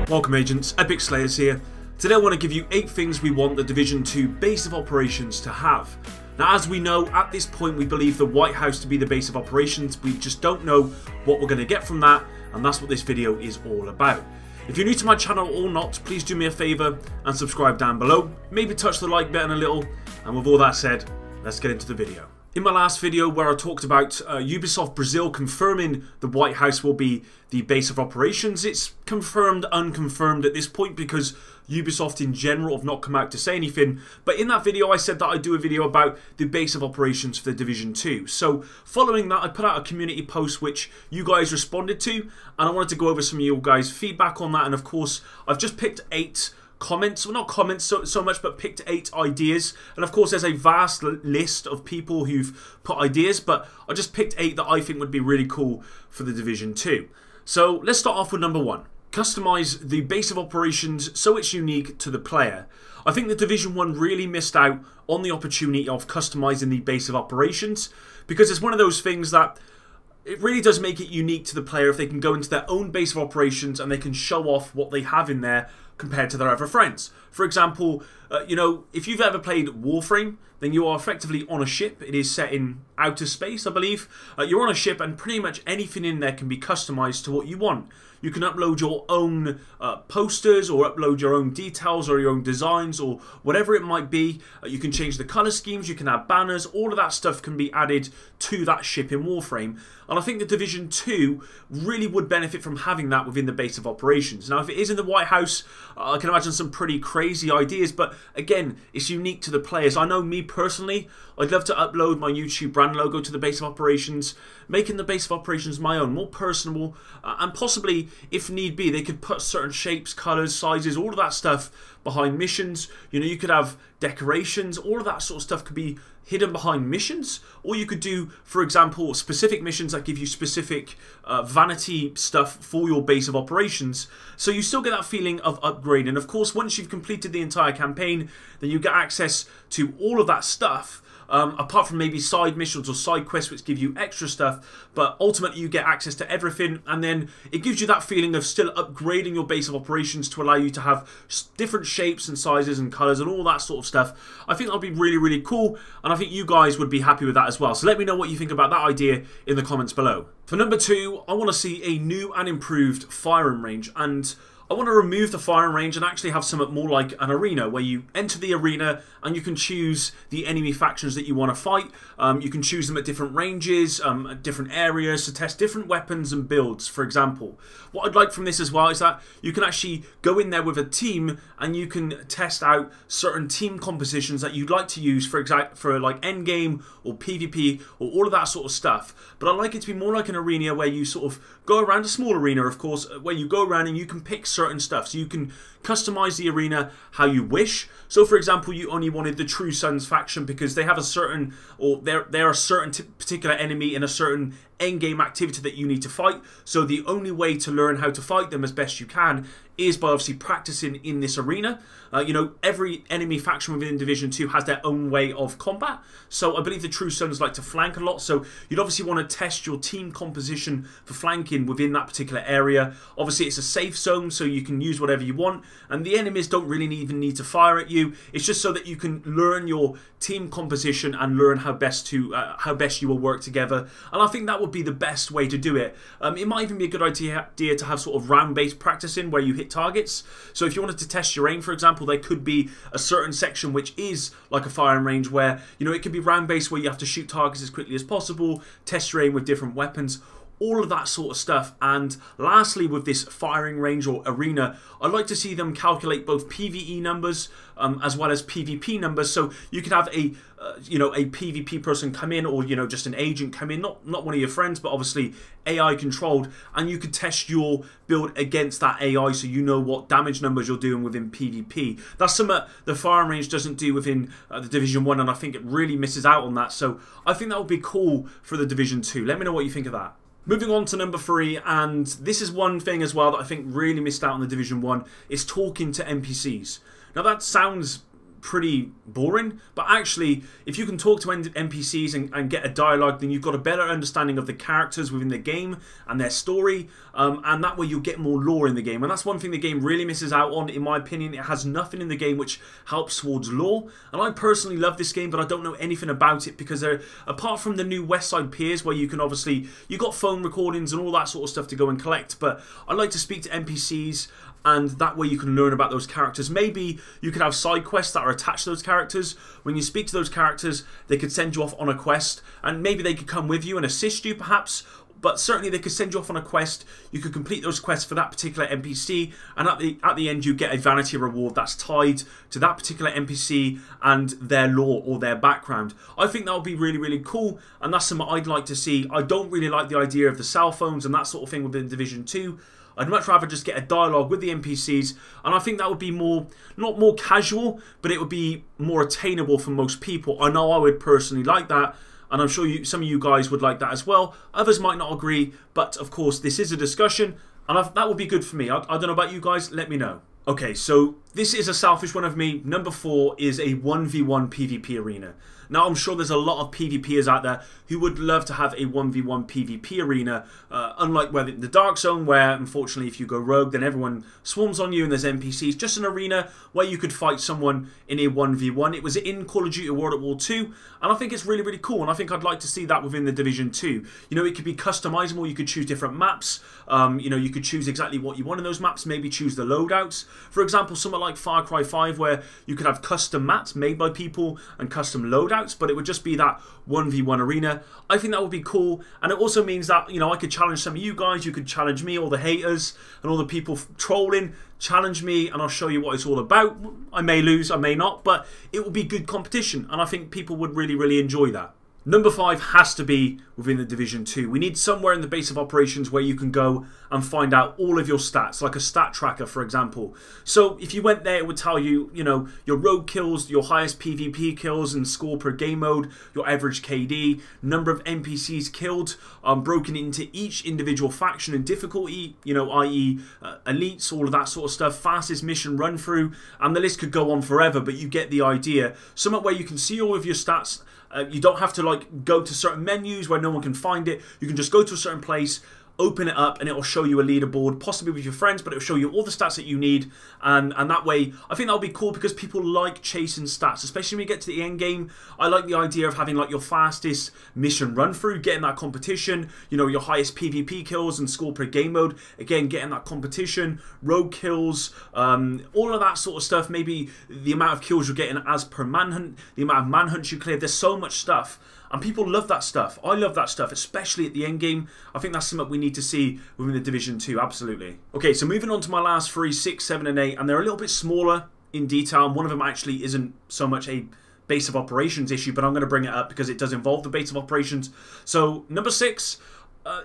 Welcome agents, Epic Slayers here. Today I want to give you 8 things we want the Division 2 base of operations to have. Now as we know, at this point we believe the White House to be the base of operations, we just don't know what we're going to get from that, and that's what this video is all about. If you're new to my channel or not, please do me a favour and subscribe down below, maybe touch the like button a little, and with all that said, let's get into the video. In my last video where I talked about Ubisoft Brazil confirming the White House will be the base of operations, it's confirmed, unconfirmed at this point because Ubisoft in general have not come out to say anything. But in that video I said that I'd do a video about the base of operations for the Division 2. So following that I put out a community post which you guys responded to, and I wanted to go over some of you guys' feedback on that. And of course I've just picked 8 comments, well not comments so much, but picked 8 ideas, and of course there's a vast list of people who've put ideas, but I just picked 8 that I think would be really cool for the Division 2. So let's start off with number 1. Customize the base of operations so it's unique to the player. I think the Division 1 really missed out on the opportunity of customizing the base of operations, because it's one of those things that it really does make it unique to the player if they can go into their own base of operations and they can show off what they have in there compared to their other friends. For example, you know, if you've ever played Warframe, then you are effectively on a ship. It is set in outer space, I believe. You're on a ship and pretty much anything in there can be customized to what you want. You can upload your own posters or upload your own details or your own designs or whatever it might be. You can change the color schemes, you can add banners, all of that stuff can be added to that ship in Warframe. And I think the Division 2 really would benefit from having that within the base of operations. Now if it is in the White House, I can imagine some pretty crazy ideas, but again, it's unique to the players. I know me personally, I'd love to upload my YouTube brand logo to the base of operations, making the base of operations my own, more personable, and possibly, if need be, they could put certain shapes, colours, sizes, all of that stuff behind missions. You know, you could have decorations, all of that sort of stuff could be hidden behind missions, or you could do, for example, specific missions that give you specific vanity stuff for your base of operations, so you still get that feeling of upgrade. And of course, once you've completed the entire campaign, then you get access to all of that stuff, apart from maybe side missions or side quests which give you extra stuff, but ultimately you get access to everything, and then it gives you that feeling of still upgrading your base of operations to allow you to have different shapes and sizes and colours and all that sort of stuff. I think that'll be really, really cool, and I think you guys would be happy with that as well. So let me know what you think about that idea in the comments below. For number 2, I want to see a new and improved firing range, and I want to remove the firing range and actually have something more like an arena where you enter the arena and you can choose the enemy factions that you want to fight. You can choose them at different ranges, at different areas to test different weapons and builds, for example. What I'd like from this as well is that you can actually go in there with a team and you can test out certain team compositions that you'd like to use for like endgame or PvP or all of that sort of stuff. But I'd like it to be more like an arena where you sort of go around, a small arena of course, where you go around and you can pick certain stuff, so you can customize the arena how you wish. So for example, you only wanted the True Sons faction because they have a certain, or they're a certain particular enemy in a certain endgame activity that you need to fight, so the only way to learn how to fight them as best you can is by obviously practicing in this arena. You know, every enemy faction within Division 2 has their own way of combat, so I believe the True Sons like to flank a lot, so you'd obviously want to test your team composition for flanking within that particular area. Obviously it's a safe zone, so you can use whatever you want, and the enemies don't really even need to fire at you. It's just so that you can learn your team composition and learn how best you will work together, and I think that would be the best way to do it. It might even be a good idea to have sort of round-based practicing where you hit targets. So if you wanted to test your aim, for example, there could be a certain section which is like a firing range where, you know, it could be round-based where you have to shoot targets as quickly as possible, test your aim with different weapons, all of that sort of stuff. And lastly, with this firing range or arena, I'd like to see them calculate both PvE numbers as well as PvP numbers, so you could have a you know, a PvP person come in, or you know, just an agent come in, not one of your friends, but obviously AI controlled, and you could test your build against that AI, so you know what damage numbers you're doing within PvP. That's something the firing range doesn't do within the Division 1, and I think it really misses out on that. So I think that would be cool for the Division 2. Let me know what you think of that. Moving on to number 3, and this is one thing as well that I think really missed out on the Division 1, is talking to NPCs. Now that sounds pretty boring, but actually if you can talk to NPCs and get a dialogue, then you've got a better understanding of the characters within the game and their story, and that way you'll get more lore in the game. And that's one thing the game really misses out on, in my opinion. It has nothing in the game which helps towards lore, and I personally love this game, but I don't know anything about it, because apart from the new West Side Piers, where you can obviously, you got phone recordings and all that sort of stuff to go and collect, but I like to speak to NPCs, and that way you can learn about those characters. Maybe you could have side quests that are attached to those characters. When you speak to those characters, they could send you off on a quest, and maybe they could come with you and assist you perhaps, but certainly they could send you off on a quest. You could complete those quests for that particular NPC, and at the end you get a vanity reward that's tied to that particular NPC and their lore or their background. I think that would be really, really cool, and that's something I'd like to see. I don't really like the idea of the cell phones and that sort of thing within Division 2. I'd much rather just get a dialogue with the NPCs, and I think that would be more, not more casual, but it would be more attainable for most people. I know I would personally like that, and I'm sure some of you guys would like that as well. Others might not agree, but of course this is a discussion, and that would be good for me. I don't know about you guys, let me know. Okay, so this is a selfish one of me. Number 4 is a 1v1 PvP arena. Now, I'm sure there's a lot of PvPers out there who would love to have a 1v1 PvP arena, unlike the Dark Zone, where, unfortunately, if you go rogue, then everyone swarms on you and there's NPCs. Just an arena where you could fight someone in a 1v1. It was in Call of Duty World at War II, and I think it's really, really cool, and I think I'd like to see that within the Division 2. You know, it could be customizable. You could choose different maps. You know, you could choose exactly what you want in those maps, maybe choose the loadouts. For example, something like Far Cry 5, where you could have custom maps made by people and custom loadouts, but it would just be that 1v1 arena. I think that would be cool, and it also means that, you know, I could challenge some of you guys, you could challenge me, all the haters and all the people trolling, challenge me, and I'll show you what it's all about. I may lose, I may not, but it will be good competition, and I think people would really, really enjoy that. Number 5 has to be within the Division 2. We need somewhere in the base of operations where you can go and find out all of your stats, like a stat tracker, for example. So if you went there, it would tell you, you know, your rogue kills, your highest PvP kills and score per game mode, your average KD, number of NPCs killed, broken into each individual faction and difficulty, you know, i.e. elites, all of that sort of stuff, fastest mission run through, and the list could go on forever, but you get the idea. Somewhere where you can see all of your stats. You don't have to like go to certain menus where no one can find it. You can just go to a certain place, open it up, and it will show you a leaderboard, possibly with your friends, but it will show you all the stats that you need, and that way, I think that would be cool, because people like chasing stats, especially when you get to the end game. I like the idea of having like your fastest mission run through, getting that competition, you know, your highest PvP kills and score per game mode, again, getting that competition, rogue kills, all of that sort of stuff, maybe the amount of kills you're getting as per manhunt, the amount of manhunts you clear. There's so much stuff. And people love that stuff. I love that stuff, especially at the end game. I think that's something we need to see within the Division 2, absolutely. Okay, so moving on to my last 3, 6, 7, and 8, and they're a little bit smaller in detail. And one of them actually isn't so much a base of operations issue, but I'm going to bring it up because it does involve the base of operations. So number 6,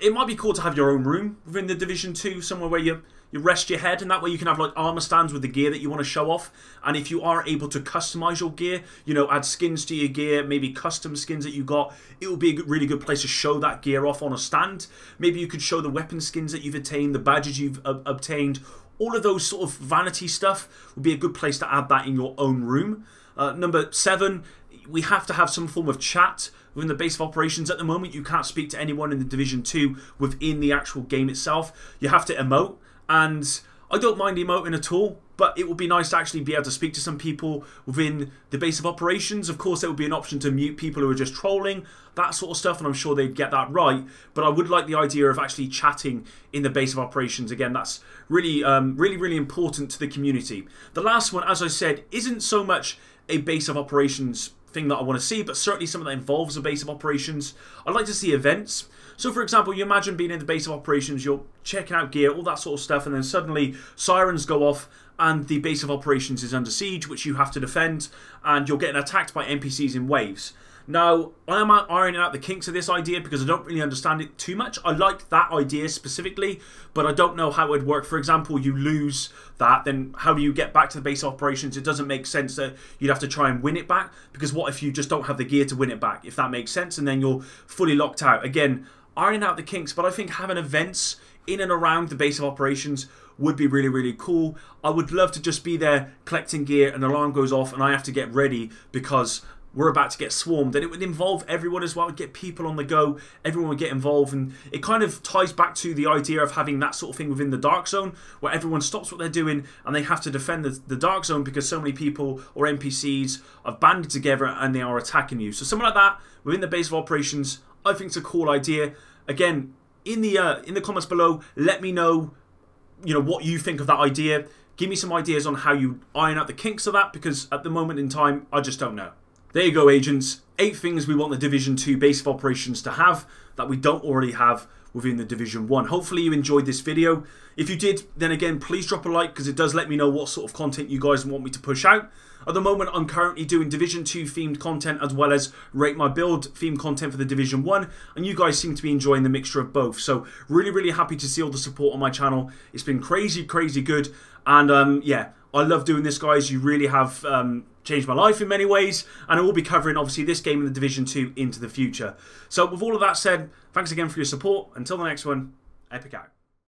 it might be cool to have your own room within the Division 2, somewhere where you rest your head, and that way you can have like armor stands with the gear that you want to show off. And if you are able to customize your gear, you know, add skins to your gear, maybe custom skins that you got, it will be a really good place to show that gear off on a stand. Maybe you could show the weapon skins that you've attained, the badges you've obtained, all of those sort of vanity stuff would be a good place to add that in your own room. Number 7, we have to have some form of chat within the base of operations. At the moment, you can't speak to anyone in the Division 2 within the actual game itself. You have to emote. And I don't mind emoting at all, but it would be nice to actually be able to speak to some people within the base of operations. Of course, there would be an option to mute people who are just trolling, that sort of stuff, and I'm sure they'd get that right. But I would like the idea of actually chatting in the base of operations. Again, that's really, really important to the community. The last one, as I said, isn't so much a base of operations thing that I want to see, but certainly something that involves a base of operations. I'd like to see events. So for example, you imagine being in the base of operations, you're checking out gear, all that sort of stuff, and then suddenly sirens go off and the base of operations is under siege, which you have to defend, and you're getting attacked by NPCs in waves. Now, I am ironing out the kinks of this idea because I don't really understand it too much. I like that idea specifically, but I don't know how it would work. For example, you lose that, then how do you get back to the base of operations? It doesn't make sense that you'd have to try and win it back, because what if you just don't have the gear to win it back, if that makes sense, and then you're fully locked out. Again, ironing out the kinks, but I think having events in and around the base of operations would be really, really cool. I would love to just be there collecting gear, an alarm goes off and I have to get ready because we're about to get swarmed, and it would involve everyone as well. It would get people on the go, everyone would get involved, and it kind of ties back to the idea of having that sort of thing within the Dark Zone, where everyone stops what they're doing and they have to defend the Dark Zone because so many people or NPCs have banded together and they are attacking you. So something like that within the base of operations, I think it's a cool idea. Again, in the comments below, let me know, what you think of that idea. Give me some ideas on how you iron out the kinks of that, because at the moment in time, I just don't know. There you go, agents. 8 things we want the Division 2 base of operations to have that we don't already have within the Division 1. Hopefully you enjoyed this video. If you did, then again, please drop a like, because it does let me know what sort of content you guys want me to push out. At the moment, I'm currently doing Division 2 themed content as well as Rate My Build themed content for the Division 1, and you guys seem to be enjoying the mixture of both. So really, really happy to see all the support on my channel. It's been crazy, crazy good, and yeah, I love doing this, guys. You really have changed my life in many ways, and I will be covering obviously this game in the Division 2 into the future. So with all of that said, thanks again for your support. Until the next one, Epic out.